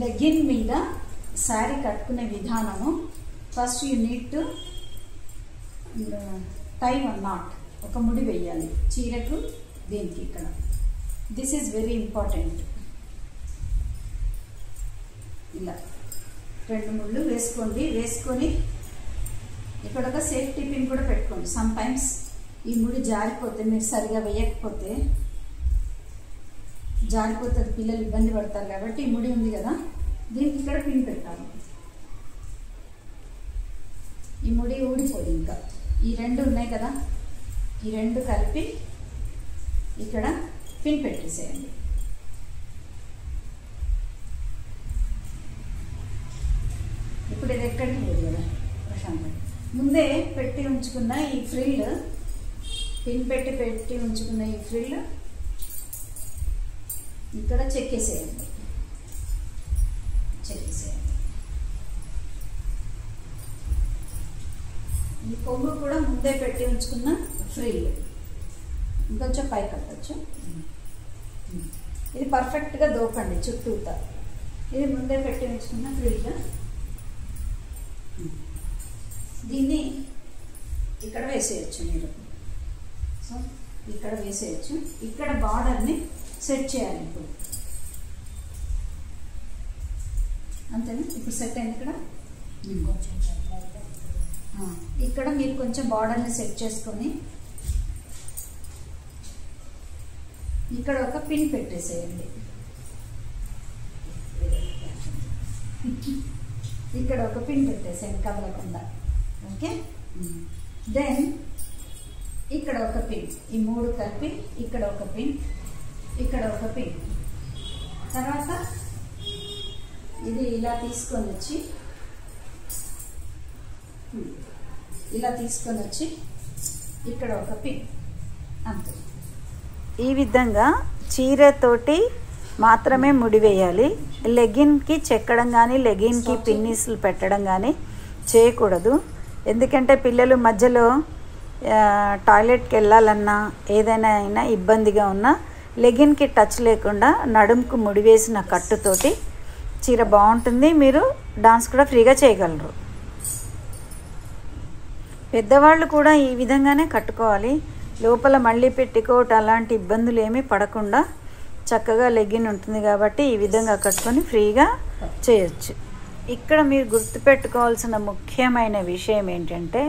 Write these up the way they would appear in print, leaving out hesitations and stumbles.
Legging మీద శారీ కట్టుకునే విధానము. First you need to tie one knot, ఒక ముడి వేయాలి చీరకు దీనికి. ఇక్కడ దిస్ ఈజ్ వెరీ ఇంపార్టెంట్. ఇలా 2 ముళ్ళు వేసుకోండి. వేసుకొని ఇక్కడ ఒక సేఫ్టీ పిన్ కూడా పెట్టుకోండి. సమ్ టైమ్స్ ఈ ముడి జారిపోతే, మీరు సరిగా వేయకపోతే జారిపోతుంది, పిల్లలు ఇబ్బంది పడతారు. కాబట్టి ఈ ముడి ఉంది కదా, దీనికి ఇక్కడ పిన్ పెట్టాలి. ఈ ముడి ఊడిపోదు. ఇంకా ఈ 2 ఉన్నాయి కదా, ఈ 2 కలిపి ఇక్కడ పిన్ పెట్టేసేయండి. ఇప్పుడు ఇది ఎక్కడికి లేదు కదా ప్రశాంత్. ముందే పెట్టి ఉంచుకున్న ఈ ఫ్రిల్, పిన్ పెట్టి ఉంచుకున్న ఈ ఫ్రిల్ ఇక్కడ చెక్కేసేయండి. ఈ కొమ్ము కూడా ముందే పెట్టి ఉంచుకున్న ఫ్రిల్ ఇంకొంచెం పై కట్టచ్చు. ఇది పర్ఫెక్ట్గా దోపండి చుట్టూతా. ఇది ముందే పెట్టి ఉంచుకున్న ఫ్రిల్. దీన్ని ఇక్కడ వేసేయచ్చు మీరు. సో ఇక్కడ వేసేయచ్చు. ఇక్కడ బార్డర్ని సెట్ చేయాలి. ఇప్పుడు అంతేనా? ఇప్పుడు సెట్ అయింది. ఇక్కడ మీరు కొంచెం బార్డర్ని సెట్ చేసుకొని ఇక్కడ ఒక పిన్ పెట్టేసేయండి. ఇక్కడ ఒక పిన్ పెట్టేసేయండి కదలకుండా. ఓకే. దెన్ ఇక్కడ ఒక పిన్, ఈ 3 కలిపి ఇక్కడ ఒక పిన్, ఇక్కడ ఒక పిన్. తర్వాత ఇది ఇలా తీసుకొని వచ్చి ఇక్కడ ఒక పిన్. అంతే. ఈ విధంగా చీరతోటి మాత్రమే ముడివేయాలి. లెగ్గిన్కి చెక్కడం కానీ లెగ్గిన్కి పిన్నీస్లు పెట్టడం కానీ చేయకూడదు. ఎందుకంటే పిల్లలు మధ్యలో టాయిలెట్కి వెళ్ళాలన్నా ఏదైనా ఇబ్బందిగా ఉన్నా లెగ్గిన్కి టచ్ లేకుండా నడుముకు ముడివేసిన కట్టుతోటి చీర బాగుంటుంది. మీరు డాన్స్ కూడా ఫ్రీగా చేయగలరు. పెద్దవాళ్ళు కూడా ఈ విధంగానే కట్టుకోవాలి. లోపల మళ్ళీ పెట్టికోట్ అలాంటి ఇబ్బందులు ఏమీ పడకుండా చక్కగా లెగ్గిన్ ఉంటుంది కాబట్టి ఈ విధంగా కట్టుకొని ఫ్రీగా చేయొచ్చు. ఇక్కడ మీరు గుర్తుపెట్టుకోవాల్సిన ముఖ్యమైన విషయం ఏంటంటే,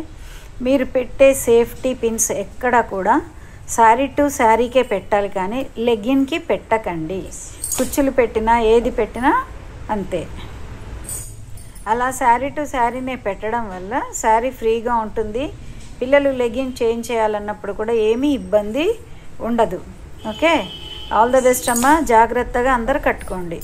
మీరు పెట్టే సేఫ్టీ పిన్స్ ఎక్కడ కూడా శారీ టు శారీకే పెట్టాలి కానీ లెగ్గిన్కి పెట్టకండి. కుచ్చులు పెట్టినా ఏది పెట్టినా అంతే. అలా శారీ టు శారీనే పెట్టడం వల్ల శారీ ఫ్రీగా ఉంటుంది. పిల్లలు లెగ్గిన్ చేంజ్ చేయాలన్నప్పుడు కూడా ఏమీ ఇబ్బంది ఉండదు. ఓకే. ఆల్ ద బెస్ట్ అమ్మ. జాగ్రత్తగా అందరూ కట్టుకోండి.